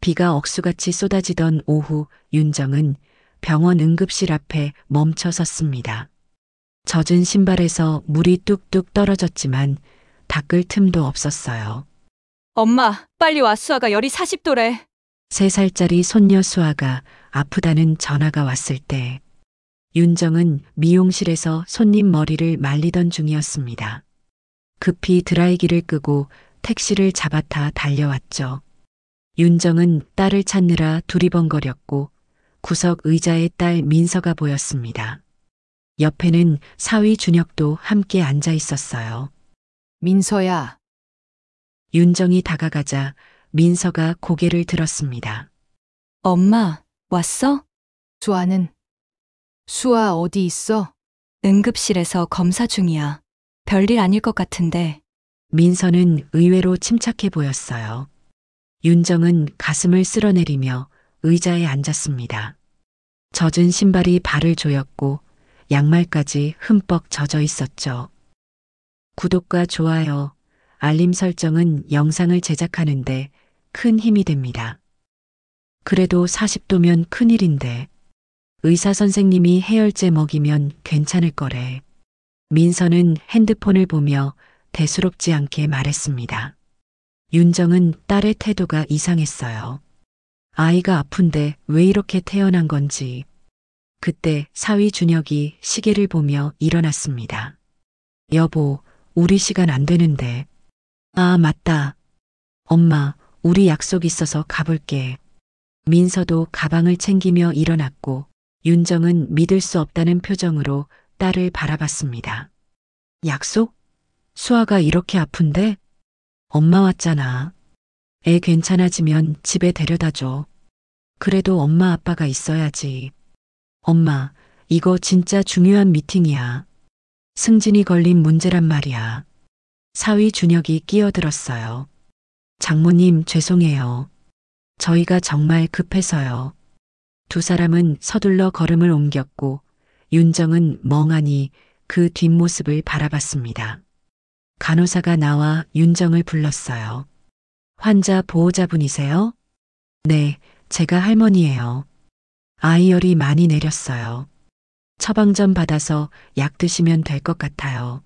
비가 억수같이 쏟아지던 오후 윤정은 병원 응급실 앞에 멈춰 섰습니다. 젖은 신발에서 물이 뚝뚝 떨어졌지만 닦을 틈도 없었어요. 엄마, 빨리 와. 수아가 열이 40도래. 3살짜리 손녀 수아가 아프다는 전화가 왔을 때 윤정은 미용실에서 손님 머리를 말리던 중이었습니다. 급히 드라이기를 끄고 택시를 잡아타 달려왔죠. 윤정은 딸을 찾느라 두리번거렸고 구석 의자에 딸 민서가 보였습니다. 옆에는 사위 준혁도 함께 앉아 있었어요. 민서야, 윤정이 다가가자 민서가 고개를 들었습니다. 엄마, 왔어? 수아는? 수아 어디 있어? 응급실에서 검사 중이야. 별일 아닐 것 같은데. 민서는 의외로 침착해 보였어요. 윤정은 가슴을 쓸어내리며 의자에 앉았습니다. 젖은 신발이 발을 조였고 양말까지 흠뻑 젖어 있었죠. 구독과 좋아요, 알림 설정은 영상을 제작하는데 큰 힘이 됩니다. 그래도 40도면 큰일인데 의사 선생님이 해열제 먹이면 괜찮을 거래. 민서는 핸드폰을 보며 대수롭지 않게 말했습니다. 윤정은 딸의 태도가 이상했어요. 아이가 아픈데 왜 이렇게 태어난 건지. 그때 사위 준혁이 시계를 보며 일어났습니다. 여보, 우리 시간 안 되는데. 아, 맞다. 엄마, 우리 약속 있어서 가볼게. 민서도 가방을 챙기며 일어났고 윤정은 믿을 수 없다는 표정으로 딸을 바라봤습니다. 약속? 수아가 이렇게 아픈데? 엄마 왔잖아. 애 괜찮아지면 집에 데려다 줘. 그래도 엄마 아빠가 있어야지. 엄마, 이거 진짜 중요한 미팅이야. 승진이 걸린 문제란 말이야. 사위 준혁이 끼어들었어요. 장모님 죄송해요. 저희가 정말 급해서요. 두 사람은 서둘러 걸음을 옮겼고 윤정은 멍하니 그 뒷모습을 바라봤습니다. 간호사가 나와 윤정을 불렀어요. 환자 보호자분이세요? 네, 제가 할머니예요. 아이 열이 많이 내렸어요. 처방 좀 받아서 약 드시면 될 것 같아요.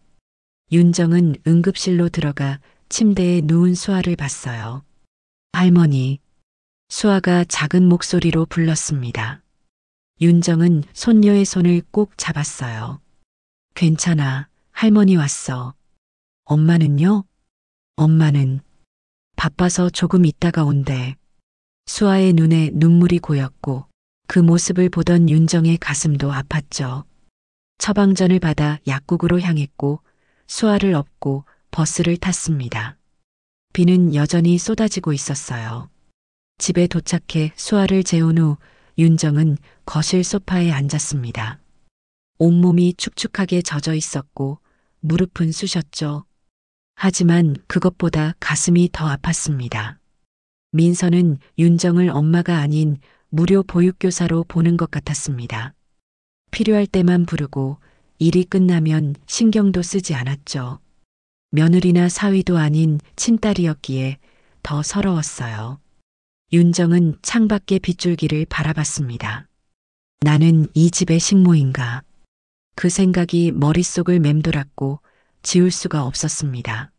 윤정은 응급실로 들어가 침대에 누운 수아를 봤어요. 할머니. 수아가 작은 목소리로 불렀습니다. 윤정은 손녀의 손을 꼭 잡았어요. 괜찮아, 할머니 왔어. 엄마는요? 엄마는 바빠서 조금 있다가 온대. 수아의 눈에 눈물이 고였고 그 모습을 보던 윤정의 가슴도 아팠죠. 처방전을 받아 약국으로 향했고 수아를 업고 버스를 탔습니다. 비는 여전히 쏟아지고 있었어요. 집에 도착해 수아를 재운 후 윤정은 거실 소파에 앉았습니다. 온몸이 축축하게 젖어 있었고 무릎은 쑤셨죠. 하지만 그것보다 가슴이 더 아팠습니다. 민서는 윤정을 엄마가 아닌 무료 보육교사로 보는 것 같았습니다. 필요할 때만 부르고 일이 끝나면 신경도 쓰지 않았죠. 며느리나 사위도 아닌 친딸이었기에 더 서러웠어요. 윤정은 창밖의 빗줄기를 바라봤습니다. 나는 이 집의 식모인가. 그 생각이 머릿속을 맴돌았고 지울 수가 없었습니다.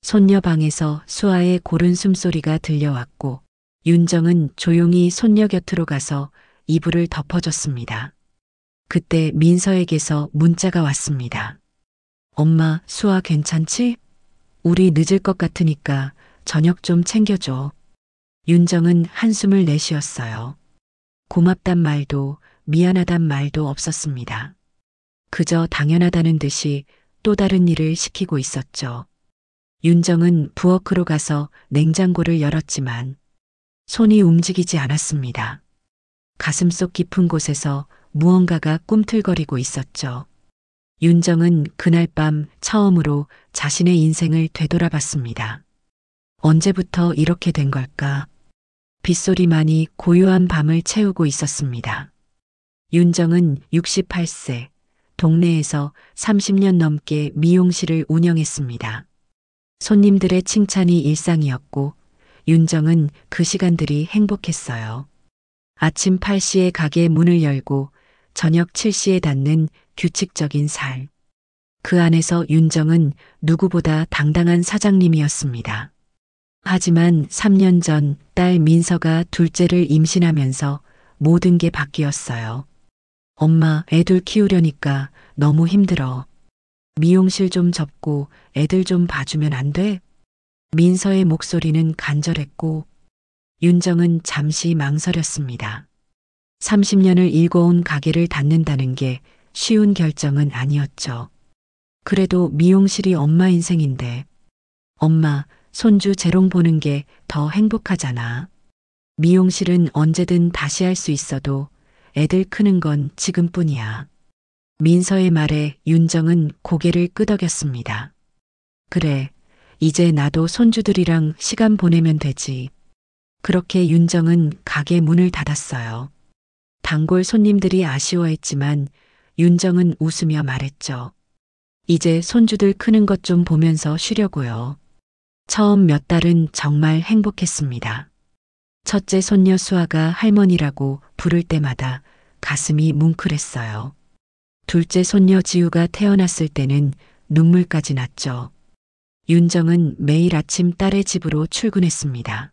손녀 방에서 수아의 고른 숨소리가 들려왔고 윤정은 조용히 손녀 곁으로 가서 이불을 덮어줬습니다. 그때 민서에게서 문자가 왔습니다. 엄마, 수아 괜찮지? 우리 늦을 것 같으니까 저녁 좀 챙겨줘. 윤정은 한숨을 내쉬었어요. 고맙단 말도 미안하단 말도 없었습니다. 그저 당연하다는 듯이 또 다른 일을 시키고 있었죠. 윤정은 부엌으로 가서 냉장고를 열었지만 손이 움직이지 않았습니다. 가슴속 깊은 곳에서 무언가가 꿈틀거리고 있었죠. 윤정은 그날 밤 처음으로 자신의 인생을 되돌아봤습니다. 언제부터 이렇게 된 걸까? 빗소리만이 고요한 밤을 채우고 있었습니다. 윤정은 68세, 동네에서 30년 넘게 미용실을 운영했습니다. 손님들의 칭찬이 일상이었고 윤정은 그 시간들이 행복했어요. 아침 8시에 가게 문을 열고 저녁 7시에 닫는 규칙적인 살. 그 안에서 윤정은 누구보다 당당한 사장님이었습니다. 하지만 3년 전 딸 민서가 둘째를 임신하면서 모든 게 바뀌었어요. 엄마, 애들 키우려니까 너무 힘들어. 미용실 좀 접고 애들 좀 봐주면 안 돼? 민서의 목소리는 간절했고 윤정은 잠시 망설였습니다. 30년을 일궈온 가게를 닫는다는 게 쉬운 결정은 아니었죠. 그래도 미용실이 엄마 인생인데. 엄마, 손주 재롱 보는 게 더 행복하잖아. 미용실은 언제든 다시 할 수 있어도 애들 크는 건 지금뿐이야. 민서의 말에 윤정은 고개를 끄덕였습니다. 그래, 이제 나도 손주들이랑 시간 보내면 되지. 그렇게 윤정은 가게 문을 닫았어요. 단골 손님들이 아쉬워했지만 윤정은 웃으며 말했죠. 이제 손주들 크는 것 좀 보면서 쉬려고요. 처음 몇 달은 정말 행복했습니다. 첫째 손녀 수아가 할머니라고 부를 때마다 가슴이 뭉클했어요. 둘째 손녀 지우가 태어났을 때는 눈물까지 났죠. 윤정은 매일 아침 딸의 집으로 출근했습니다.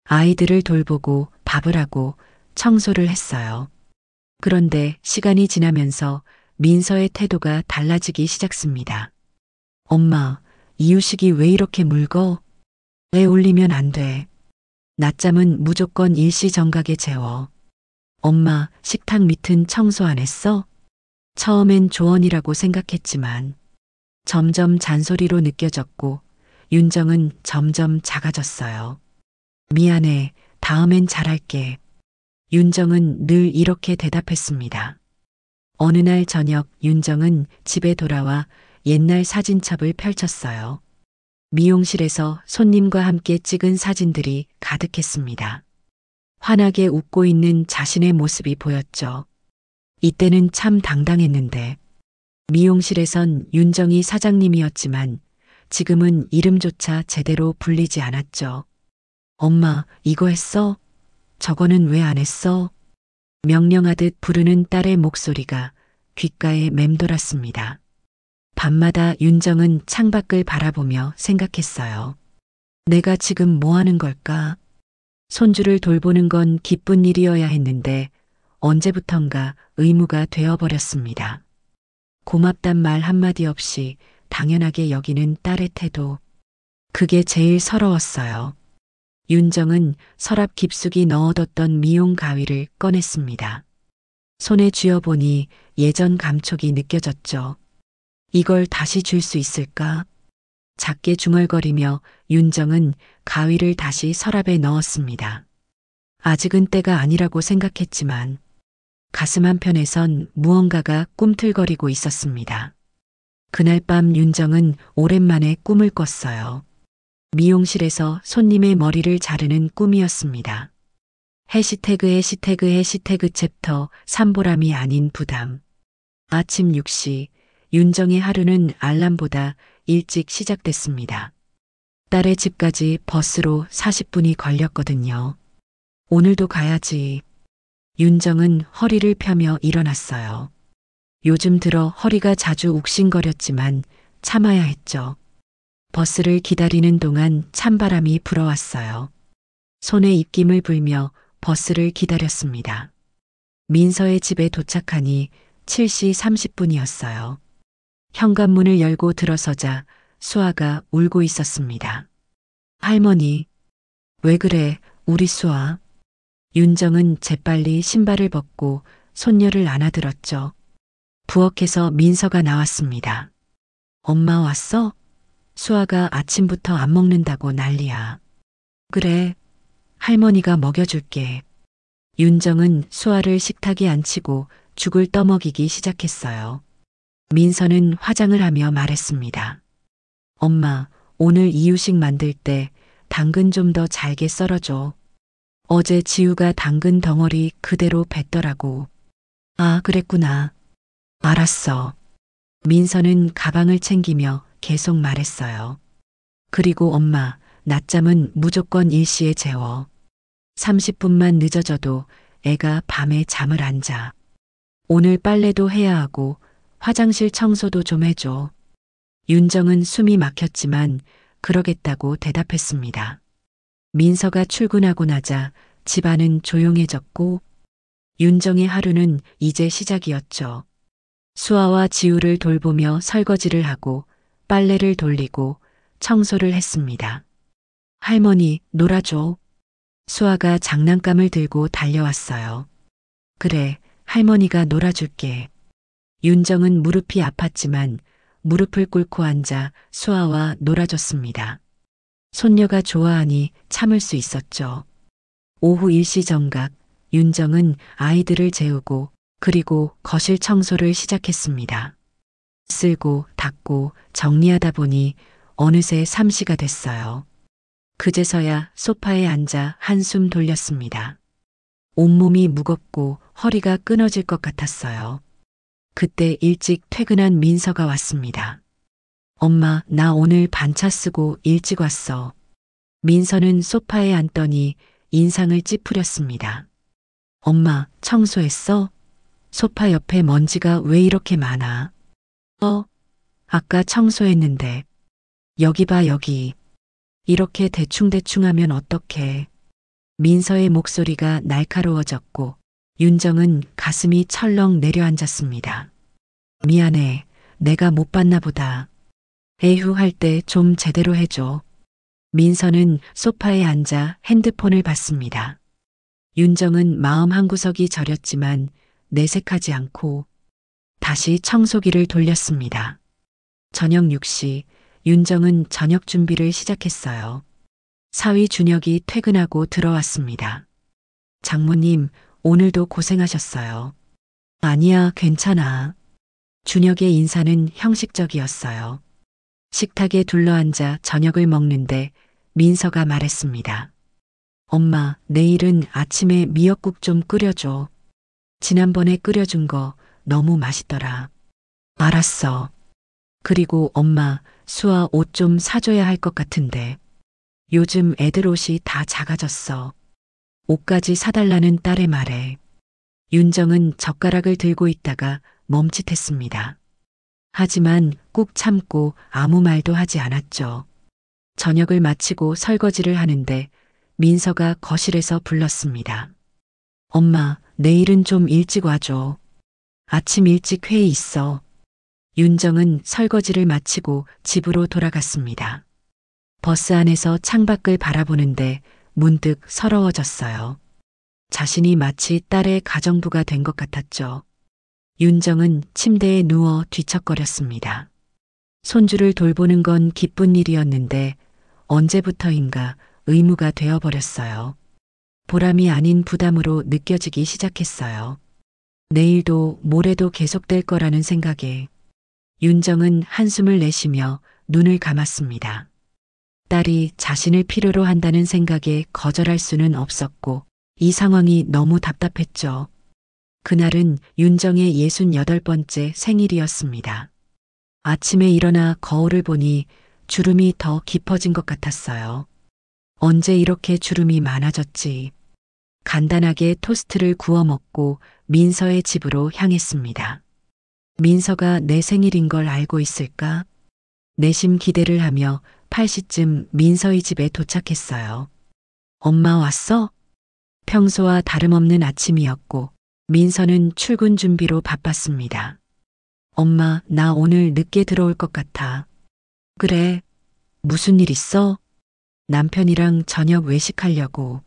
아이들을 돌보고 밥을 하고 청소를 했어요. 그런데 시간이 지나면서 민서의 태도가 달라지기 시작했습니다. 엄마, 이유식이 왜 이렇게 묽어? 애 올리면 안 돼. 낮잠은 무조건 일시정각에 재워. 엄마, 식탁 밑은 청소 안 했어? 처음엔 조언이라고 생각했지만 점점 잔소리로 느껴졌고 윤정은 점점 작아졌어요. 미안해, 다음엔 잘할게. 윤정은 늘 이렇게 대답했습니다. 어느 날 저녁 윤정은 집에 돌아와 옛날 사진첩을 펼쳤어요. 미용실에서 손님과 함께 찍은 사진들이 가득했습니다. 환하게 웃고 있는 자신의 모습이 보였죠. 이때는 참 당당했는데 미용실에선 윤정이 사장님이었지만 지금은 이름조차 제대로 불리지 않았죠. 엄마, 이거 했어? 저거는 왜 안 했어? 명령하듯 부르는 딸의 목소리가 귓가에 맴돌았습니다. 밤마다 윤정은 창밖을 바라보며 생각했어요. 내가 지금 뭐 하는 걸까? 손주를 돌보는 건 기쁜 일이어야 했는데 언제부턴가 의무가 되어버렸습니다. 고맙단 말 한마디 없이 당연하게 여기는 딸의 태도. 그게 제일 서러웠어요. 윤정은 서랍 깊숙이 넣어뒀던 미용 가위를 꺼냈습니다. 손에 쥐어보니 예전 감촉이 느껴졌죠. 이걸 다시 줄 수 있을까? 작게 중얼거리며 윤정은 가위를 다시 서랍에 넣었습니다. 아직은 때가 아니라고 생각했지만 가슴 한편에선 무언가가 꿈틀거리고 있었습니다. 그날 밤 윤정은 오랜만에 꿈을 꿨어요. 미용실에서 손님의 머리를 자르는 꿈이었습니다. 해시태그 챕터 3보람이 아닌 부담. 아침 6시 윤정의 하루는 알람보다 일찍 시작됐습니다. 딸의 집까지 버스로 40분이 걸렸거든요. 오늘도 가야지. 윤정은 허리를 펴며 일어났어요. 요즘 들어 허리가 자주 욱신거렸지만 참아야 했죠. 버스를 기다리는 동안 찬바람이 불어왔어요. 손에 입김을 불며 버스를 기다렸습니다. 민서의 집에 도착하니 7시 30분이었어요. 현관문을 열고 들어서자 수아가 울고 있었습니다. 할머니, 왜 그래, 우리 수아? 윤정은 재빨리 신발을 벗고 손녀를 안아들었죠. 부엌에서 민서가 나왔습니다. 엄마 왔어? 수아가 아침부터 안 먹는다고 난리야. 그래, 할머니가 먹여줄게. 윤정은 수아를 식탁에 앉히고 죽을 떠먹이기 시작했어요. 민서는 화장을 하며 말했습니다. 엄마, 오늘 이유식 만들 때 당근 좀 더 잘게 썰어줘. 어제 지우가 당근 덩어리 그대로 뱉더라고. 아, 그랬구나. 알았어. 민서는 가방을 챙기며 계속 말했어요. 그리고 엄마, 낮잠은 무조건 일시에 재워. 30분만 늦어져도 애가 밤에 잠을 안 자. 오늘 빨래도 해야 하고 화장실 청소도 좀 해줘. 윤정은 숨이 막혔지만 그러겠다고 대답했습니다. 민서가 출근하고 나자 집안은 조용해졌고 윤정의 하루는 이제 시작이었죠. 수아와 지우를 돌보며 설거지를 하고 빨래를 돌리고 청소를 했습니다. 할머니, 놀아줘. 수아가 장난감을 들고 달려왔어요. 그래, 할머니가 놀아줄게. 윤정은 무릎이 아팠지만 무릎을 꿇고 앉아 수아와 놀아줬습니다. 손녀가 좋아하니 참을 수 있었죠. 오후 일시 정각, 윤정은 아이들을 재우고 그리고 거실 청소를 시작했습니다. 쓸고 닦고 정리하다 보니 어느새 3시가 됐어요. 그제서야 소파에 앉아 한숨 돌렸습니다. 온몸이 무겁고 허리가 끊어질 것 같았어요. 그때 일찍 퇴근한 민서가 왔습니다. 엄마, 나 오늘 반차 쓰고 일찍 왔어. 민서는 소파에 앉더니 인상을 찌푸렸습니다. 엄마, 청소했어? 소파 옆에 먼지가 왜 이렇게 많아? 아까 청소했는데. 여기 봐, 여기. 이렇게 대충대충 하면 어떡해. 민서의 목소리가 날카로워졌고 윤정은 가슴이 철렁 내려앉았습니다. 미안해. 내가 못 봤나 보다. 에휴 할 때 좀 제대로 해줘. 민서는 소파에 앉아 핸드폰을 봤습니다. 윤정은 마음 한구석이 저렸지만 내색하지 않고 다시 청소기를 돌렸습니다. 저녁 6시 윤정은 저녁 준비를 시작했어요. 사위 준혁이 퇴근하고 들어왔습니다. 장모님, 오늘도 고생하셨어요. 아니야, 괜찮아. 준혁의 인사는 형식적이었어요. 식탁에 둘러앉아 저녁을 먹는데 민서가 말했습니다. 엄마, 내일은 아침에 미역국 좀 끓여줘. 지난번에 끓여준 거 너무 맛있더라. 알았어. 그리고 엄마, 수아 옷 좀 사줘야 할 것 같은데. 요즘 애들 옷이 다 작아졌어. 옷까지 사달라는 딸의 말에. 윤정은 젓가락을 들고 있다가 멈칫했습니다. 하지만 꾹 참고 아무 말도 하지 않았죠. 저녁을 마치고 설거지를 하는데 민서가 거실에서 불렀습니다. 엄마, 내일은 좀 일찍 와줘. 아침 일찍 회의 있어. 윤정은 설거지를 마치고 집으로 돌아갔습니다. 버스 안에서 창밖을 바라보는데 문득 서러워졌어요. 자신이 마치 딸의 가정부가 된 것 같았죠. 윤정은 침대에 누워 뒤척거렸습니다. 손주를 돌보는 건 기쁜 일이었는데 언제부터인가 의무가 되어버렸어요. 보람이 아닌 부담으로 느껴지기 시작했어요. 내일도 모레도 계속될 거라는 생각에 윤정은 한숨을 내쉬며 눈을 감았습니다. 딸이 자신을 필요로 한다는 생각에 거절할 수는 없었고 이 상황이 너무 답답했죠. 그날은 윤정의 68번째 생일이었습니다. 아침에 일어나 거울을 보니 주름이 더 깊어진 것 같았어요. 언제 이렇게 주름이 많아졌지? 간단하게 토스트를 구워 먹고 민서의 집으로 향했습니다. 민서가 내 생일인 걸 알고 있을까? 내심 기대를 하며 8시쯤 민서의 집에 도착했어요. 엄마 왔어? 평소와 다름없는 아침이었고 민서는 출근 준비로 바빴습니다. 엄마, 나 오늘 늦게 들어올 것 같아. 그래. 무슨 일 있어? 남편이랑 저녁 외식하려고.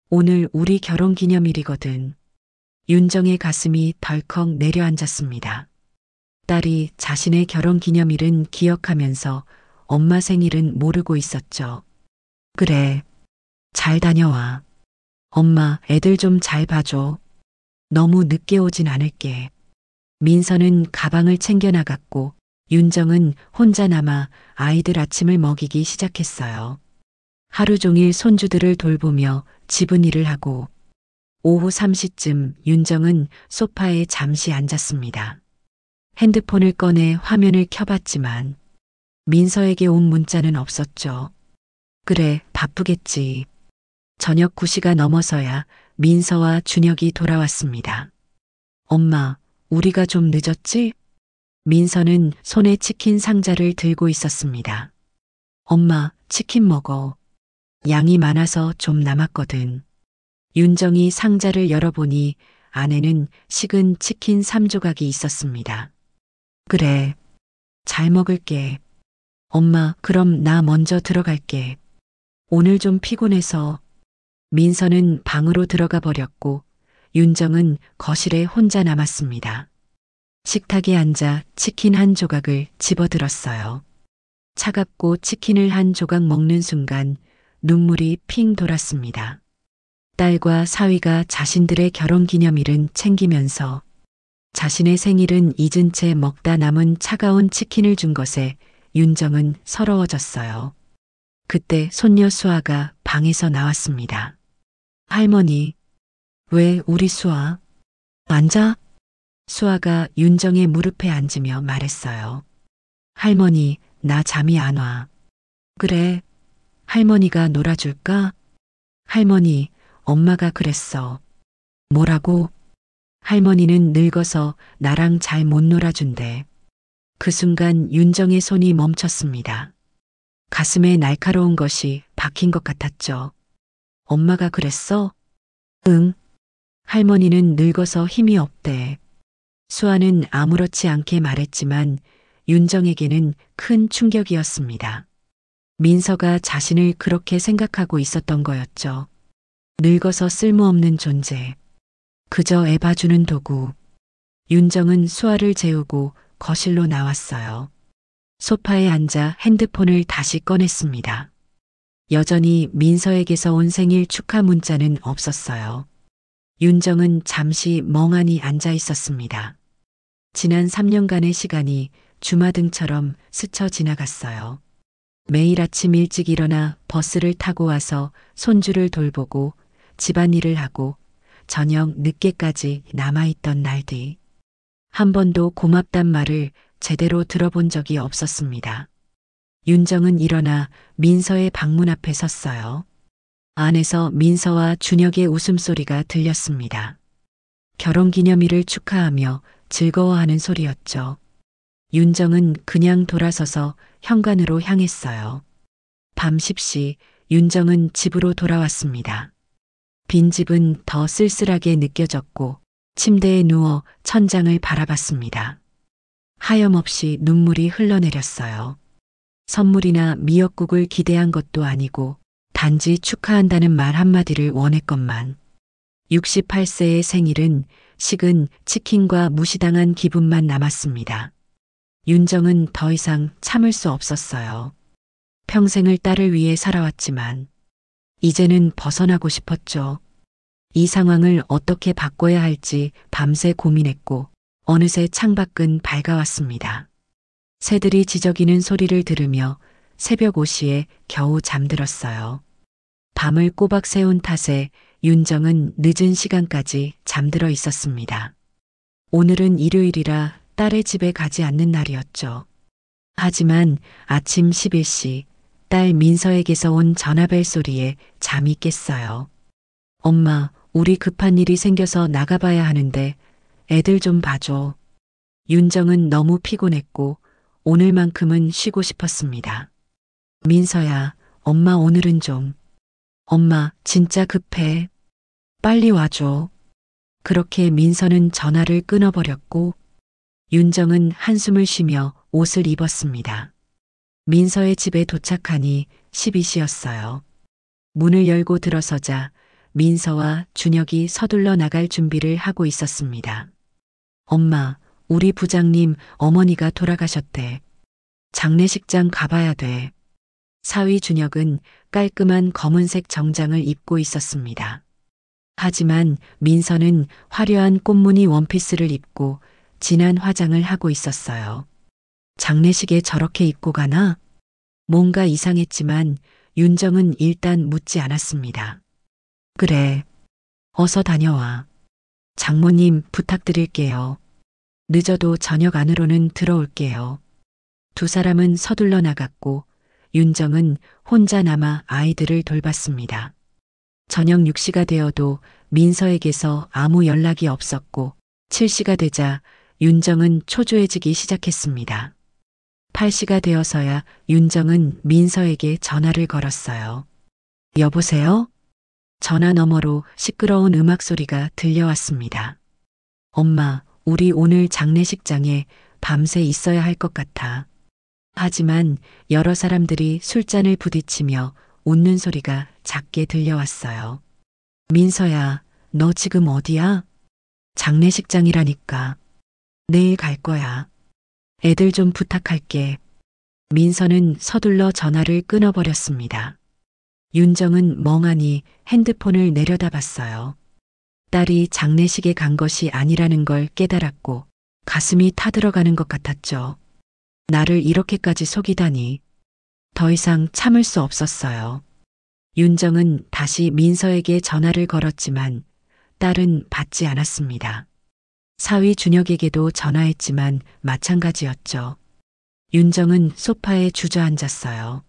오늘 우리 결혼 기념일이거든. 윤정의 가슴이 덜컥 내려앉았습니다. 딸이 자신의 결혼 기념일은 기억하면서 엄마 생일은 모르고 있었죠. 그래. 잘 다녀와. 엄마, 애들 좀 잘 봐줘. 너무 늦게 오진 않을게. 민서는 가방을 챙겨 나갔고 윤정은 혼자 남아 아이들 아침을 먹이기 시작했어요. 하루 종일 손주들을 돌보며 집안일을 하고 오후 3시쯤 윤정은 소파에 잠시 앉았습니다. 핸드폰을 꺼내 화면을 켜봤지만 민서에게 온 문자는 없었죠. 그래, 바쁘겠지. 저녁 9시가 넘어서야 민서와 준혁이 돌아왔습니다. 엄마, 우리가 좀 늦었지? 민서는 손에 치킨 상자를 들고 있었습니다. 엄마, 치킨 먹어. 양이 많아서 좀 남았거든. 윤정이 상자를 열어보니 안에는 식은 치킨 3조각이 있었습니다. 그래, 잘 먹을게. 엄마, 그럼 나 먼저 들어갈게. 오늘 좀 피곤해서. 민서는 방으로 들어가 버렸고 윤정은 거실에 혼자 남았습니다. 식탁에 앉아 치킨 한 조각을 집어들었어요. 차갑고 치킨을 한 조각 먹는 순간 눈물이 핑 돌았습니다. 딸과 사위가 자신들의 결혼 기념일은 챙기면서 자신의 생일은 잊은 채 먹다 남은 차가운 치킨을 준 것에 윤정은 서러워졌어요. 그때 손녀 수아가 방에서 나왔습니다. 할머니, 왜 우리 수아? 앉아? 수아가 윤정의 무릎에 앉으며 말했어요. 할머니, 나 잠이 안 와. 그래, 할머니가 놀아줄까? 할머니, 엄마가 그랬어. 뭐라고? 할머니는 늙어서 나랑 잘 못 놀아준대. 그 순간 윤정의 손이 멈췄습니다. 가슴에 날카로운 것이 박힌 것 같았죠. 엄마가 그랬어? 응. 할머니는 늙어서 힘이 없대. 수아는 아무렇지 않게 말했지만 윤정에게는 큰 충격이었습니다. 민서가 자신을 그렇게 생각하고 있었던 거였죠. 늙어서 쓸모없는 존재. 그저 애 봐주는 도구. 윤정은 수아를 재우고 거실로 나왔어요. 소파에 앉아 핸드폰을 다시 꺼냈습니다. 여전히 민서에게서 온 생일 축하 문자는 없었어요. 윤정은 잠시 멍하니 앉아 있었습니다. 지난 3년간의 시간이 주마등처럼 스쳐 지나갔어요. 매일 아침 일찍 일어나 버스를 타고 와서 손주를 돌보고 집안일을 하고 저녁 늦게까지 남아있던 날뒤. 한 번도 고맙단 말을 제대로 들어본 적이 없었습니다. 윤정은 일어나 민서의 방문 앞에 섰어요. 안에서 민서와 준혁의 웃음소리가 들렸습니다. 결혼기념일을 축하하며 즐거워하는 소리였죠. 윤정은 그냥 돌아서서 현관으로 향했어요. 밤 10시 윤정은 집으로 돌아왔습니다. 빈집은 더 쓸쓸하게 느껴졌고 침대에 누워 천장을 바라봤습니다. 하염없이 눈물이 흘러내렸어요. 선물이나 미역국을 기대한 것도 아니고 단지 축하한다는 말 한마디를 원했건만 68세의 생일은 식은 치킨과 무시당한 기분만 남았습니다. 윤정은 더 이상 참을 수 없었어요. 평생을 딸을 위해 살아왔지만 이제는 벗어나고 싶었죠. 이 상황을 어떻게 바꿔야 할지 밤새 고민했고 어느새 창밖은 밝아왔습니다. 새들이 지저귀는 소리를 들으며 새벽 5시에 겨우 잠들었어요. 밤을 꼬박 새운 탓에 윤정은 늦은 시간까지 잠들어 있었습니다. 오늘은 일요일이라 딸의 집에 가지 않는 날이었죠. 하지만 아침 11시 딸 민서에게서 온 전화벨 소리에 잠이 깼어요. 엄마, 우리 급한 일이 생겨서 나가봐야 하는데 애들 좀 봐줘. 윤정은 너무 피곤했고 오늘만큼은 쉬고 싶었습니다. 민서야, 엄마 오늘은 좀. 엄마, 진짜 급해. 빨리 와줘. 그렇게 민서는 전화를 끊어버렸고 윤정은 한숨을 쉬며 옷을 입었습니다. 민서의 집에 도착하니 12시였어요. 문을 열고 들어서자 민서와 준혁이 서둘러 나갈 준비를 하고 있었습니다. 엄마, 우리 부장님 어머니가 돌아가셨대. 장례식장 가봐야 돼. 사위 준혁은 깔끔한 검은색 정장을 입고 있었습니다. 하지만 민서는 화려한 꽃무늬 원피스를 입고 진한 화장을 하고 있었어요. 장례식에 저렇게 입고 가나? 뭔가 이상했지만 윤정은 일단 묻지 않았습니다. 그래, 어서 다녀와. 장모님 부탁드릴게요. 늦어도 저녁 안으로는 들어올게요. 두 사람은 서둘러 나갔고 윤정은 혼자 남아 아이들을 돌봤습니다. 저녁 6시가 되어도 민서에게서 아무 연락이 없었고 7시가 되자 윤정은 초조해지기 시작했습니다. 8시가 되어서야 윤정은 민서에게 전화를 걸었어요. 여보세요? 전화 너머로 시끄러운 음악 소리가 들려왔습니다. 엄마, 우리 오늘 장례식장에 밤새 있어야 할 것 같아. 하지만 여러 사람들이 술잔을 부딪히며 웃는 소리가 작게 들려왔어요. 민서야, 너 지금 어디야? 장례식장이라니까. 내일 갈 거야. 애들 좀 부탁할게. 민서는 서둘러 전화를 끊어버렸습니다. 윤정은 멍하니 핸드폰을 내려다봤어요. 딸이 장례식에 간 것이 아니라는 걸 깨달았고 가슴이 타들어가는 것 같았죠. 나를 이렇게까지 속이다니. 더 이상 참을 수 없었어요. 윤정은 다시 민서에게 전화를 걸었지만 딸은 받지 않았습니다. 사위 준혁에게도 전화했지만 마찬가지였죠. 윤정은 소파에 주저앉았어요.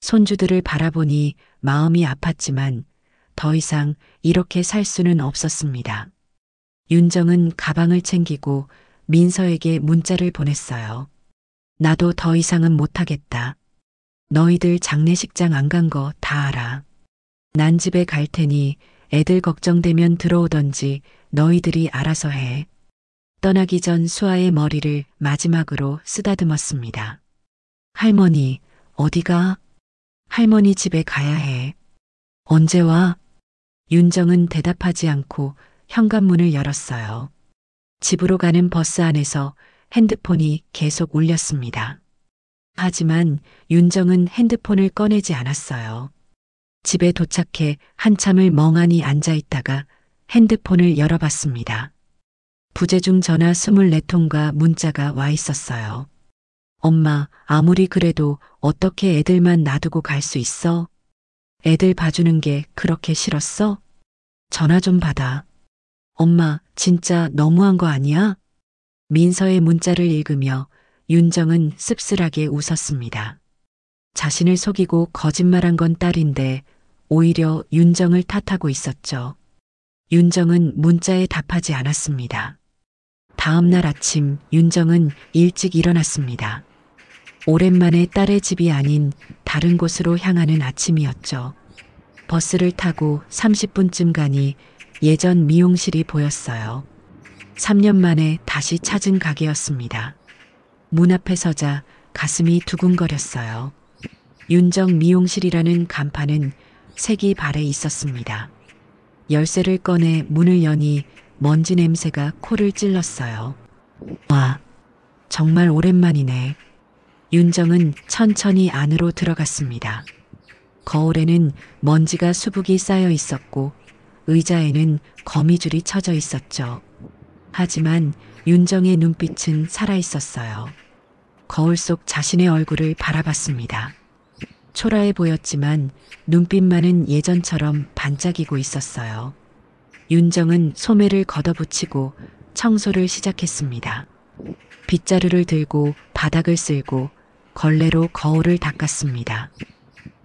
손주들을 바라보니 마음이 아팠지만 더 이상 이렇게 살 수는 없었습니다. 윤정은 가방을 챙기고 민서에게 문자를 보냈어요. 나도 더 이상은 못하겠다. 너희들 장례식장 안 간 거 다 알아. 난 집에 갈 테니 애들 걱정되면 들어오던지 너희들이 알아서 해. 떠나기 전 수아의 머리를 마지막으로 쓰다듬었습니다. 할머니, 어디가? 할머니 집에 가야 해. 언제 와? 윤정은 대답하지 않고 현관문을 열었어요. 집으로 가는 버스 안에서 핸드폰이 계속 울렸습니다. 하지만 윤정은 핸드폰을 꺼내지 않았어요. 집에 도착해 한참을 멍하니 앉아 있다가 핸드폰을 열어봤습니다. 부재중 전화 24통과 문자가 와 있었어요. 엄마, 아무리 그래도 어떻게 애들만 놔두고 갈 수 있어? 애들 봐주는 게 그렇게 싫었어? 전화 좀 받아. 엄마, 진짜 너무한 거 아니야? 민서의 문자를 읽으며 윤정은 씁쓸하게 웃었습니다. 자신을 속이고 거짓말한 건 딸인데 오히려 윤정을 탓하고 있었죠. 윤정은 문자에 답하지 않았습니다. 다음 날 아침 윤정은 일찍 일어났습니다. 오랜만에 딸의 집이 아닌 다른 곳으로 향하는 아침이었죠. 버스를 타고 30분쯤 가니 예전 미용실이 보였어요. 3년 만에 다시 찾은 가게였습니다. 문 앞에 서자 가슴이 두근거렸어요. 윤정 미용실이라는 간판은 색이 발에 있었습니다. 열쇠를 꺼내 문을 여니 먼지 냄새가 코를 찔렀어요. 와, 정말 오랜만이네. 윤정은 천천히 안으로 들어갔습니다. 거울에는 먼지가 수북이 쌓여 있었고 의자에는 거미줄이 쳐져 있었죠. 하지만 윤정의 눈빛은 살아있었어요. 거울 속 자신의 얼굴을 바라봤습니다. 초라해 보였지만 눈빛만은 예전처럼 반짝이고 있었어요. 윤정은 소매를 걷어붙이고 청소를 시작했습니다. 빗자루를 들고 바닥을 쓸고 걸레로 거울을 닦았습니다.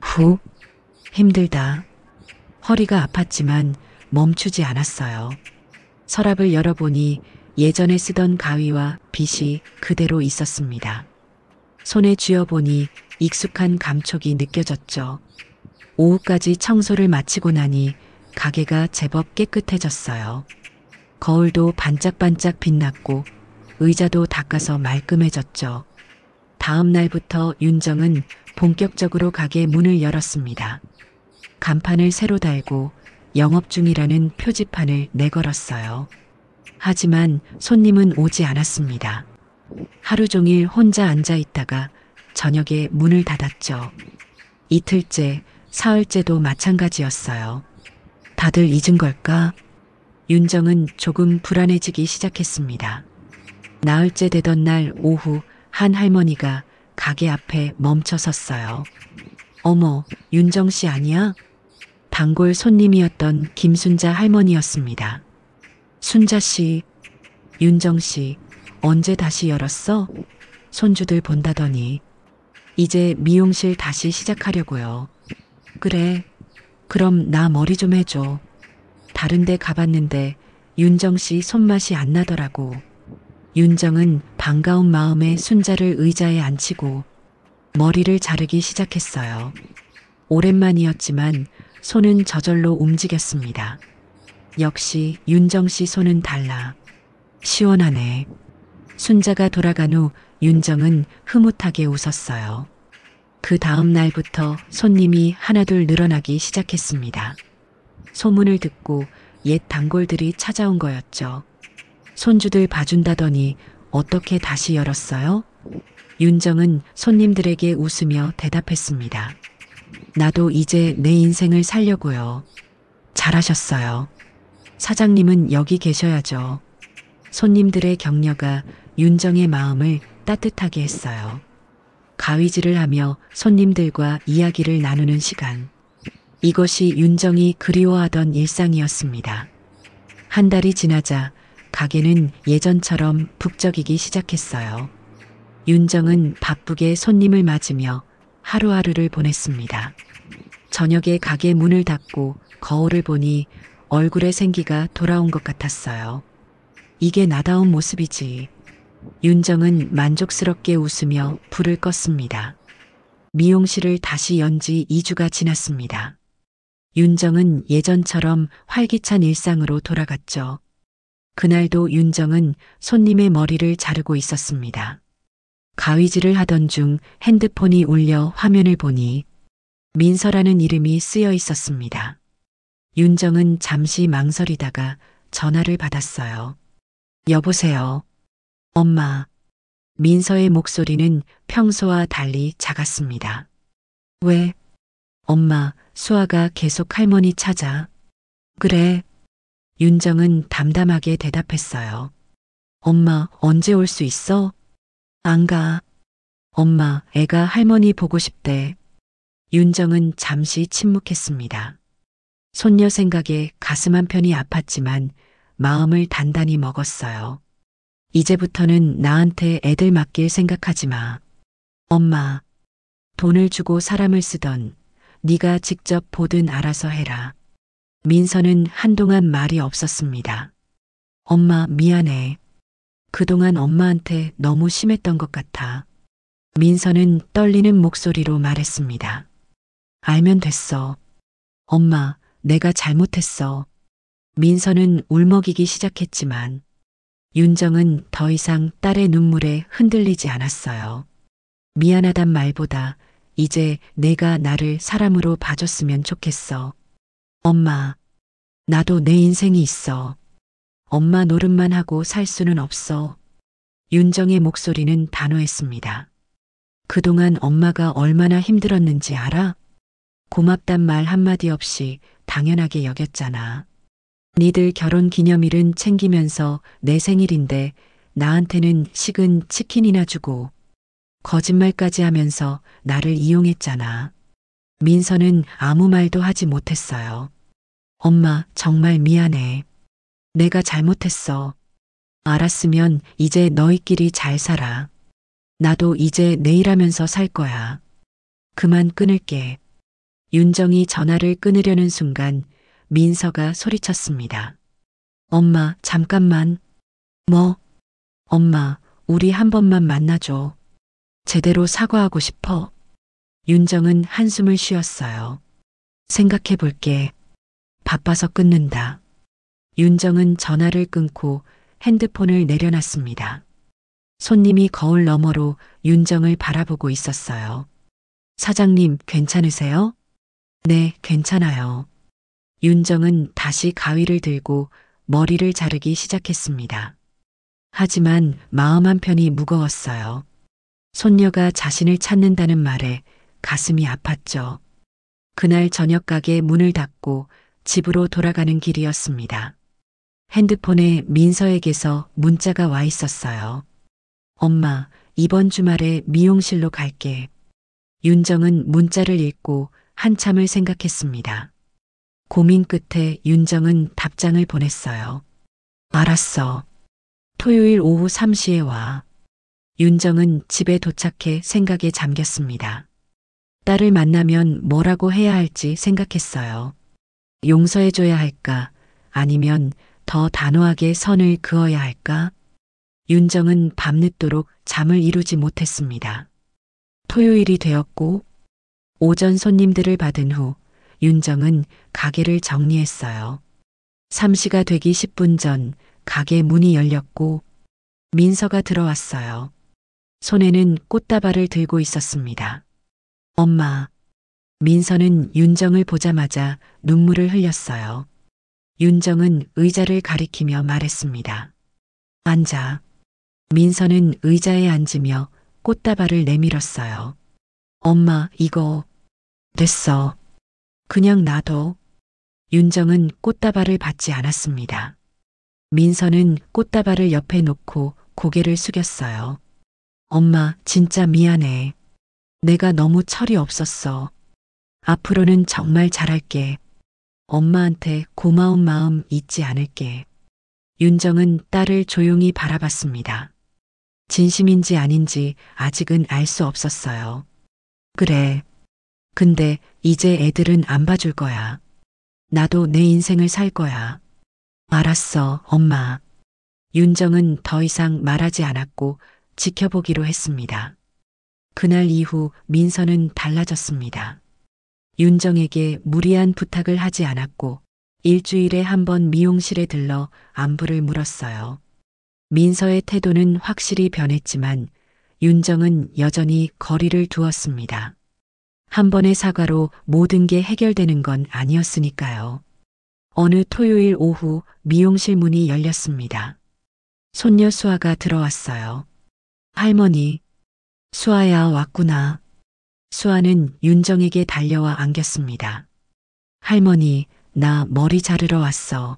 후, 힘들다. 허리가 아팠지만 멈추지 않았어요. 서랍을 열어보니 예전에 쓰던 가위와 빗이 그대로 있었습니다. 손에 쥐어보니 익숙한 감촉이 느껴졌죠. 오후까지 청소를 마치고 나니 가게가 제법 깨끗해졌어요. 거울도 반짝반짝 빛났고 의자도 닦아서 말끔해졌죠. 다음 날부터 윤정은 본격적으로 가게 문을 열었습니다. 간판을 새로 달고 영업 중이라는 표지판을 내걸었어요. 하지만 손님은 오지 않았습니다. 하루 종일 혼자 앉아 있다가 저녁에 문을 닫았죠. 이틀째, 사흘째도 마찬가지였어요. 다들 잊은 걸까? 윤정은 조금 불안해지기 시작했습니다. 나흘째 되던 날 오후 한 할머니가 가게 앞에 멈춰 섰어요. 어머, 윤정 씨 아니야? 단골 손님이었던 김순자 할머니였습니다. 순자 씨, 윤정 씨, 언제 다시 열었어? 손주들 본다더니. 이제 미용실 다시 시작하려고요. 그래. 그럼 나 머리 좀 해줘. 다른 데 가봤는데 윤정 씨 손맛이 안 나더라고. 윤정은 반가운 마음에 순자를 의자에 앉히고 머리를 자르기 시작했어요. 오랜만이었지만 손은 저절로 움직였습니다. 역시 윤정 씨 손은 달라. 시원하네. 순자가 돌아간 후 윤정은 흐뭇하게 웃었어요. 그 다음 날부터 손님이 하나둘 늘어나기 시작했습니다. 소문을 듣고 옛 단골들이 찾아온 거였죠. 손주들 봐준다더니 어떻게 다시 열었어요? 윤정은 손님들에게 웃으며 대답했습니다. 나도 이제 내 인생을 살려고요. 잘하셨어요. 사장님은 여기 계셔야죠. 손님들의 격려가 윤정의 마음을 따뜻하게 했어요. 가위질을 하며 손님들과 이야기를 나누는 시간. 이것이 윤정이 그리워하던 일상이었습니다. 한 달이 지나자 가게는 예전처럼 북적이기 시작했어요. 윤정은 바쁘게 손님을 맞으며 하루하루를 보냈습니다. 저녁에 가게 문을 닫고 거울을 보니 얼굴에 생기가 돌아온 것 같았어요. 이게 나다운 모습이지. 윤정은 만족스럽게 웃으며 불을 껐습니다. 미용실을 다시 연 지 2주가 지났습니다. 윤정은 예전처럼 활기찬 일상으로 돌아갔죠. 그날도 윤정은 손님의 머리를 자르고 있었습니다. 가위질을 하던 중 핸드폰이 울려 화면을 보니 민서라는 이름이 쓰여 있었습니다. 윤정은 잠시 망설이다가 전화를 받았어요. 여보세요. 엄마. 민서의 목소리는 평소와 달리 작았습니다. 왜? 엄마, 수아가 계속 할머니 찾아. 그래. 윤정은 담담하게 대답했어요. 엄마, 언제 올 수 있어? 안 가. 엄마, 애가 할머니 보고 싶대. 윤정은 잠시 침묵했습니다. 손녀 생각에 가슴 한편이 아팠지만 마음을 단단히 먹었어요. 이제부터는 나한테 애들 맡길 생각하지 마. 엄마, 돈을 주고 사람을 쓰던 네가 직접 보든 알아서 해라. 민서는 한동안 말이 없었습니다. 엄마, 미안해. 그동안 엄마한테 너무 심했던 것 같아. 민서는 떨리는 목소리로 말했습니다. 알면 됐어. 엄마, 내가 잘못했어. 민서는 울먹이기 시작했지만 윤정은 더 이상 딸의 눈물에 흔들리지 않았어요. 미안하단 말보다 이제 내가 나를 사람으로 봐줬으면 좋겠어. 엄마, 나도 내 인생이 있어. 엄마 노릇만 하고 살 수는 없어. 윤정의 목소리는 단호했습니다. 그동안 엄마가 얼마나 힘들었는지 알아? 고맙단 말 한마디 없이 당연하게 여겼잖아. 니들 결혼 기념일은 챙기면서 내 생일인데 나한테는 식은 치킨이나 주고 거짓말까지 하면서 나를 이용했잖아. 민서는 아무 말도 하지 못했어요. 엄마, 정말 미안해. 내가 잘못했어. 알았으면 이제 너희끼리 잘 살아. 나도 이제 내 일하면서 살 거야. 그만 끊을게. 윤정이 전화를 끊으려는 순간 민서가 소리쳤습니다. 엄마, 잠깐만. 뭐? 엄마, 우리 한 번만 만나줘. 제대로 사과하고 싶어. 윤정은 한숨을 쉬었어요. 생각해 볼게. 바빠서 끊는다. 윤정은 전화를 끊고 핸드폰을 내려놨습니다. 손님이 거울 너머로 윤정을 바라보고 있었어요. 사장님, 괜찮으세요? 네, 괜찮아요. 윤정은 다시 가위를 들고 머리를 자르기 시작했습니다. 하지만 마음 한편이 무거웠어요. 손녀가 자신을 찾는다는 말에 가슴이 아팠죠. 그날 저녁 가게 문을 닫고 집으로 돌아가는 길이었습니다. 핸드폰에 민서에게서 문자가 와 있었어요. 엄마, 이번 주말에 미용실로 갈게. 윤정은 문자를 읽고 한참을 생각했습니다. 고민 끝에 윤정은 답장을 보냈어요. 알았어. 토요일 오후 3시에 와. 윤정은 집에 도착해 생각에 잠겼습니다. 딸을 만나면 뭐라고 해야 할지 생각했어요. 용서해줘야 할까? 아니면 더 단호하게 선을 그어야 할까? 윤정은 밤늦도록 잠을 이루지 못했습니다. 토요일이 되었고 오전 손님들을 받은 후 윤정은 가게를 정리했어요. 3시가 되기 10분 전 가게 문이 열렸고 민서가 들어왔어요. 손에는 꽃다발을 들고 있었습니다. 엄마. 민서는 윤정을 보자마자 눈물을 흘렸어요. 윤정은 의자를 가리키며 말했습니다. 앉아. 민서는 의자에 앉으며 꽃다발을 내밀었어요. 엄마, 이거 됐어. 그냥 놔둬. 윤정은 꽃다발을 받지 않았습니다. 민서는 꽃다발을 옆에 놓고 고개를 숙였어요. 엄마, 진짜 미안해. 내가 너무 철이 없었어. 앞으로는 정말 잘할게. 엄마한테 고마운 마음 잊지 않을게. 윤정은 딸을 조용히 바라봤습니다. 진심인지 아닌지 아직은 알 수 없었어요. 그래. 근데 이제 애들은 안 봐줄 거야. 나도 내 인생을 살 거야. 알았어, 엄마. 윤정은 더 이상 말하지 않았고 지켜보기로 했습니다. 그날 이후 민서는 달라졌습니다. 윤정에게 무리한 부탁을 하지 않았고 일주일에 한 번 미용실에 들러 안부를 물었어요. 민서의 태도는 확실히 변했지만 윤정은 여전히 거리를 두었습니다. 한 번의 사과로 모든 게 해결되는 건 아니었으니까요. 어느 토요일 오후 미용실 문이 열렸습니다. 손녀 수아가 들어왔어요. 할머니, 수아야 왔구나. 수아는 윤정에게 달려와 안겼습니다. 할머니, 나 머리 자르러 왔어.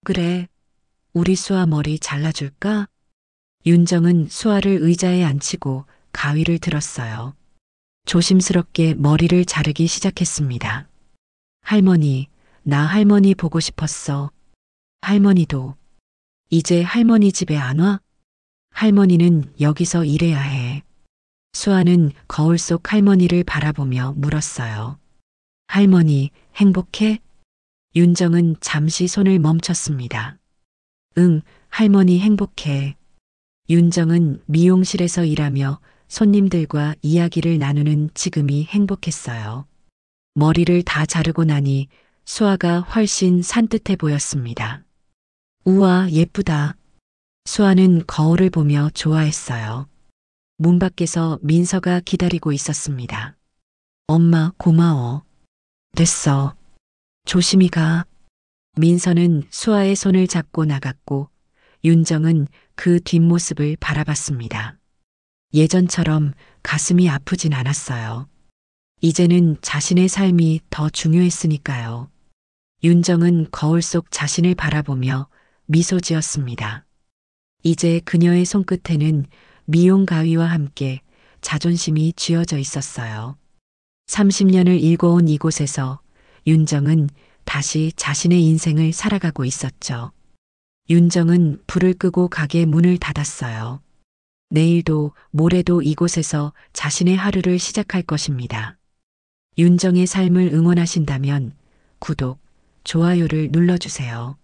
그래, 우리 수아 머리 잘라줄까? 윤정은 수아를 의자에 앉히고 가위를 들었어요. 조심스럽게 머리를 자르기 시작했습니다. 할머니, 나 할머니 보고 싶었어. 할머니도. 이제 할머니 집에 안 와? 할머니는 여기서 일해야 해. 수아는 거울 속 할머니를 바라보며 물었어요. 할머니, 행복해? 윤정은 잠시 손을 멈췄습니다. 응, 할머니 행복해. 윤정은 미용실에서 일하며 손님들과 이야기를 나누는 지금이 행복했어요. 머리를 다 자르고 나니 수아가 훨씬 산뜻해 보였습니다. 우와, 예쁘다. 수아는 거울을 보며 좋아했어요. 문 밖에서 민서가 기다리고 있었습니다. 엄마, 고마워. 됐어. 조심히 가. 민서는 수아의 손을 잡고 나갔고 윤정은 그 뒷모습을 바라봤습니다. 예전처럼 가슴이 아프진 않았어요. 이제는 자신의 삶이 더 중요했으니까요. 윤정은 거울 속 자신을 바라보며 미소 지었습니다. 이제 그녀의 손끝에는 미용 가위와 함께 자존심이 쥐어져 있었어요. 30년을 일궈온 이곳에서 윤정은 다시 자신의 인생을 살아가고 있었죠. 윤정은 불을 끄고 가게 문을 닫았어요. 내일도 모레도 이곳에서 자신의 하루를 시작할 것입니다. 윤정의 삶을 응원하신다면 구독, 좋아요를 눌러주세요.